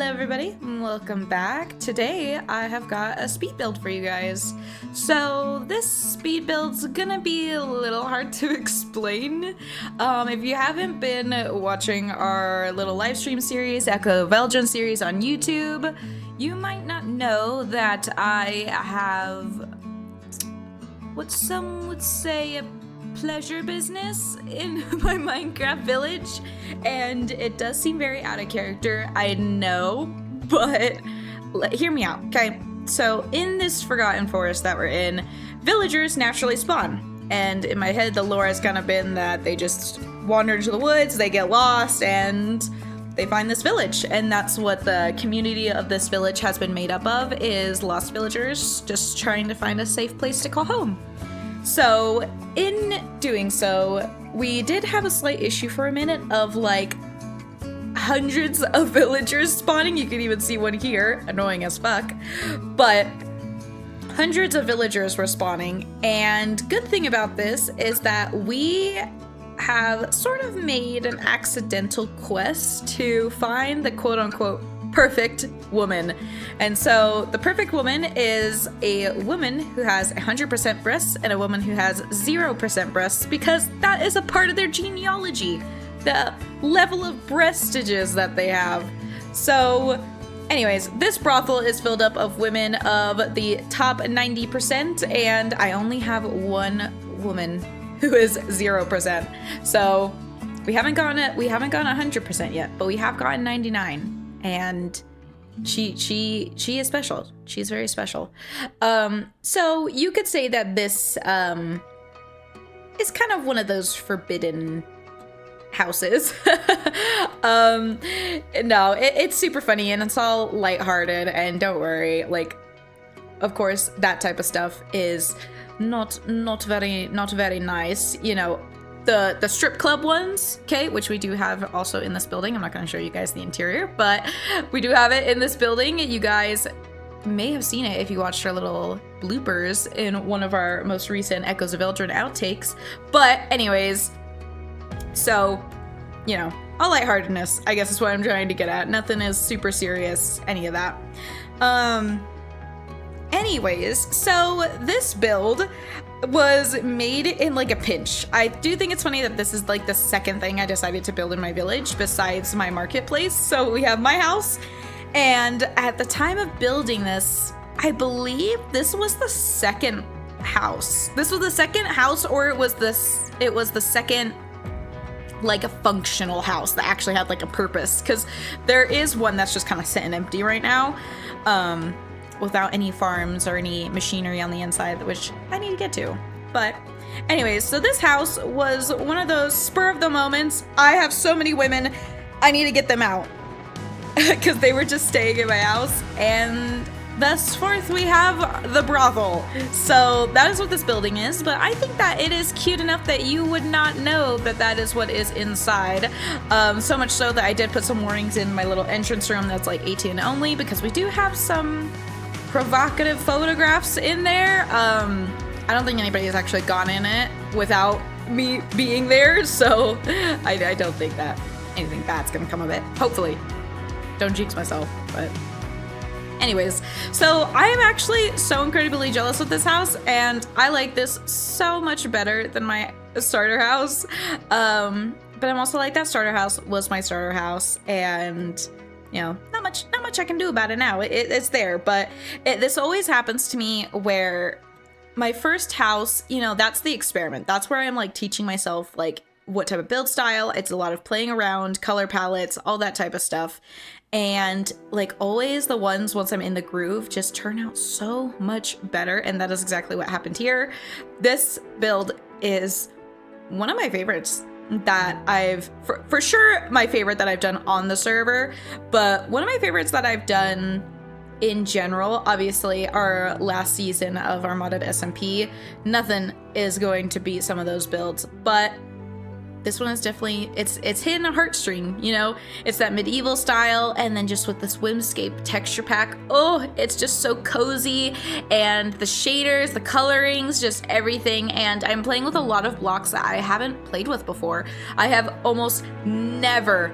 Hello everybody, welcome back. Today I have got a speed build for you guys. So this speed build's gonna be a little hard to explain. If you haven't been watching our little live stream series, Echoes Of Veldrin series on YouTube, you might not know that I have what some would say a pleasure business in my Minecraft village, and it does seem very out of character, I know, but hear me out, okay? So in this forgotten forest that we're in, villagers naturally spawn, and in my head the lore has kind of been that they just wander into the woods, they get lost, and they find this village, and that's what the community of this village has been made up of, is lost villagers just trying to find a safe place to call home. So in doing so, we did have a slight issue for a minute of like hundreds of villagers spawning. You can even see one here, annoying as fuck, but hundreds of villagers were spawning. And good thing about this is that we have sort of made an accidental quest to find the quote-unquote perfect woman. And so the perfect woman is a woman who has 100% breasts and a woman who has 0% breasts, because that is a part of their genealogy, the level of breastages that they have. So anyways, this brothel is filled up of women of the top 90%, and I only have one woman who is 0%. So we haven't gone 100% yet, but we have gotten 99. And she is special. She's very special. So you could say that this is kind of one of those forbidden houses. No, it's super funny and it's all lighthearted, and don't worry, like, of course that type of stuff is not very nice, you know. The strip club ones, okay, which we do have also in this building. I'm not going to show you guys the interior, but we do have it in this building. You guys may have seen it if you watched our little bloopers in one of our most recent Echoes of Veldrin outtakes. But anyways, so, you know, all lightheartedness, I guess is what I'm trying to get at. Nothing is super serious, any of that. Anyways, so this build was made in like a pinch. I do think it's funny that this is like the second thing I decided to build in my village besides my marketplace. So we have my house, and at the time of building this, I believe this was the second house. This was the second house, or it was the second like a functional house that actually had like a purpose, because there is one that's just kind of sitting empty right now, without any farms or any machinery on the inside, which I need to get to. But anyways, so this house was one of those spur of the moments. I have so many women, I need to get them out because they were just staying in my house, and thus forth we have the brothel. So that is what this building is, but I think that it is cute enough that you would not know that that is what is inside. So much so that I did put some warnings in my little entrance room that's like 18 only, because we do have some provocative photographs in there. I don't think anybody has actually gone in it without me being there, so I don't think that anything bad's gonna come of it. Hopefully. Don't jinx myself, but anyways, so I am actually so incredibly jealous of this house, and I like this so much better than my starter house. But I'm also like, that starter house was my starter house, and you know, not much I can do about it now. It's there, but this always happens to me where my first house, you know, that's the experiment. That's where I'm like teaching myself like what type of build style. It's a lot of playing around, color palettes, all that type of stuff. And like always the ones, once I'm in the groove, just turn out so much better. And that is exactly what happened here. This build is one of my favorites that I've, for sure my favorite that I've done on the server, but one of my favorites that I've done in general. Obviously our last season of our modded SMP, nothing is going to beat some of those builds, but this one is definitely, it's hitting a heartstring, you know? It's that medieval style, and then just with this whimscape texture pack, oh, it's just so cozy, and the shaders, the colorings, just everything, and I'm playing with a lot of blocks that I haven't played with before. I have almost never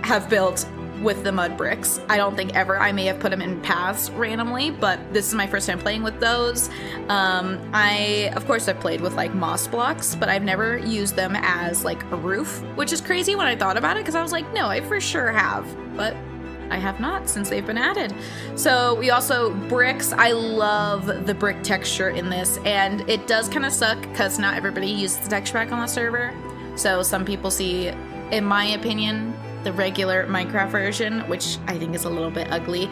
have built with the mud bricks. I don't think ever. I may have put them in paths randomly, but this is my first time playing with those. Of course I've played with like moss blocks, but I've never used them as like a roof, which is crazy when I thought about it, because I was like, no, I for sure have, but I have not since they've been added. So we also, bricks, I love the brick texture in this, and it does kind of suck because not everybody uses the texture pack on the server. So some people see, in my opinion, the regular Minecraft version, which I think is a little bit ugly,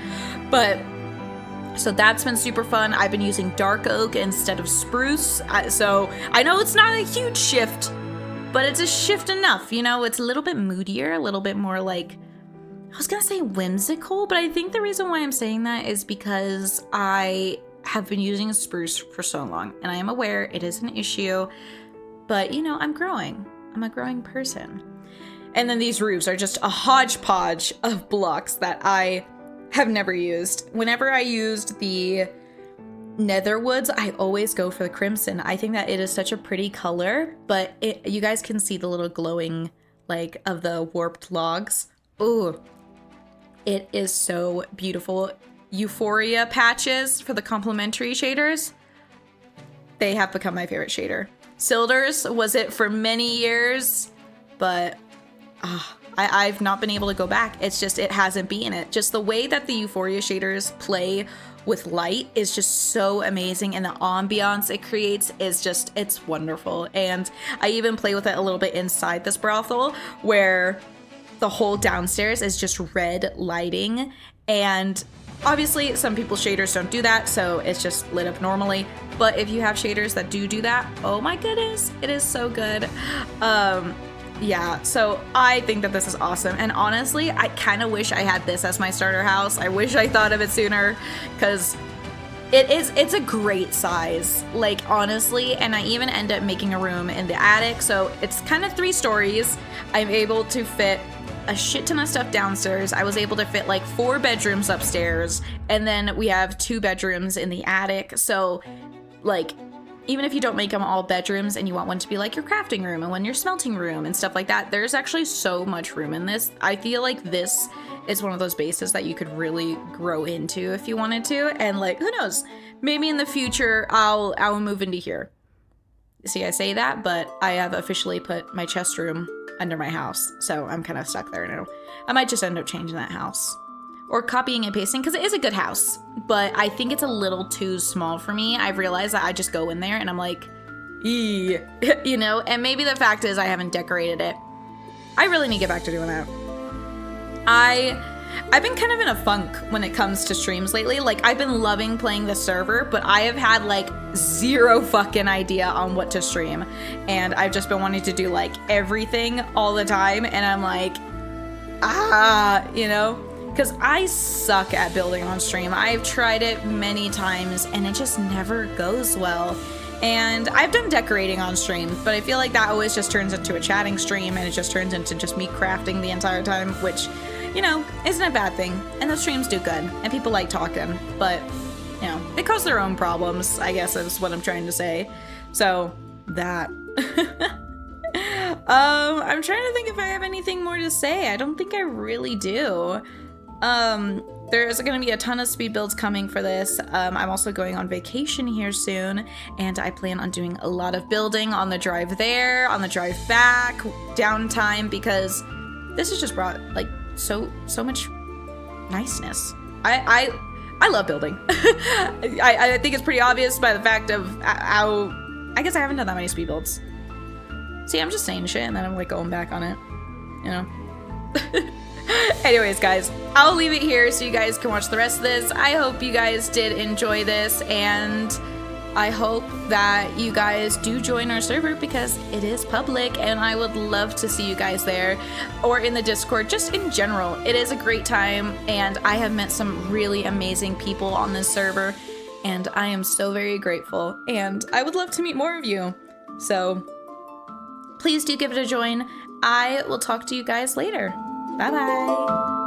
but so that's been super fun. I've been using dark oak instead of spruce, so I know it's not a huge shift, but it's a shift enough, you know. It's a little bit moodier, a little bit more like, I was gonna say whimsical, but I think the reason why I'm saying that is because I have been using spruce for so long, and I am aware it is an issue, but you know, I'm growing. I'm a growing person. And then these roofs are just a hodgepodge of blocks that I have never used. Whenever I used the nether woods, I always go for the crimson. I think that it is such a pretty color, but you guys can see the little glowing, like, of the warped logs. Ooh, it is so beautiful. Euphoria patches for the complementary shaders, they have become my favorite shader. Sildur's was it for many years, but I've not been able to go back. It's just, it hasn't been it. Just the way that the Euphoria shaders play with light is just so amazing, and the ambiance it creates is just, it's wonderful. And I even play with it a little bit inside this brothel, where the whole downstairs is just red lighting, and obviously some people's shaders don't do that, so it's just lit up normally. But if you have shaders that do that, oh my goodness, it is so good. Yeah, so I think that this is awesome, and honestly, I kind of wish I had this as my starter house. I wish I thought of it sooner, because it's a great size, like, honestly. And I even end up making a room in the attic, so it's kind of 3 stories. I'm able to fit a shit ton of stuff downstairs. I was able to fit like 4 bedrooms upstairs, and then we have 2 bedrooms in the attic. So like, even if you don't make them all bedrooms and you want one to be like your crafting room and one your smelting room and stuff like that, there's actually so much room in this. I feel like this is one of those bases that you could really grow into if you wanted to, and like, who knows, maybe in the future I'll move into here. See, I say that, but I have officially put my chest room under my house, so I'm kind of stuck there now. I might just end up changing that house or copying and pasting, because it is a good house, but I think it's a little too small for me. I've realized that I just go in there and I'm like, eee, you know. And maybe the fact is I haven't decorated it. I really need to get back to doing that. I've been kind of in a funk when it comes to streams lately. Like, I've been loving playing the server, but I have had like 0 fucking idea on what to stream, and I've just been wanting to do like everything all the time, and I'm like, you know, because I suck at building on stream. I've tried it many times and it just never goes well. And I've done decorating on stream, but I feel like that always just turns into a chatting stream, and it just turns into just me crafting the entire time, which, you know, isn't a bad thing. And those streams do good, and people like talking, but, you know, they cause their own problems, I guess is what I'm trying to say. So, that. I'm trying to think if I have anything more to say. I don't think I really do. There's going to be a ton of speed builds coming for this. I'm also going on vacation here soon, and I plan on doing a lot of building on the drive there, on the drive back, downtime, because this has just brought like so much niceness. I love building. I think it's pretty obvious by the fact of how, I guess I haven't done that many speed builds. See, I'm just saying shit and then I'm like going back on it, you know. Anyways, guys, I'll leave it here so you guys can watch the rest of this. I hope you guys did enjoy this, and I hope that you guys do join our server, because it is public and I would love to see you guys there, or in the Discord, just in general. It is a great time, and I have met some really amazing people on this server, and I am so very grateful, and I would love to meet more of you. So please do give it a join. I will talk to you guys later. Bye-bye.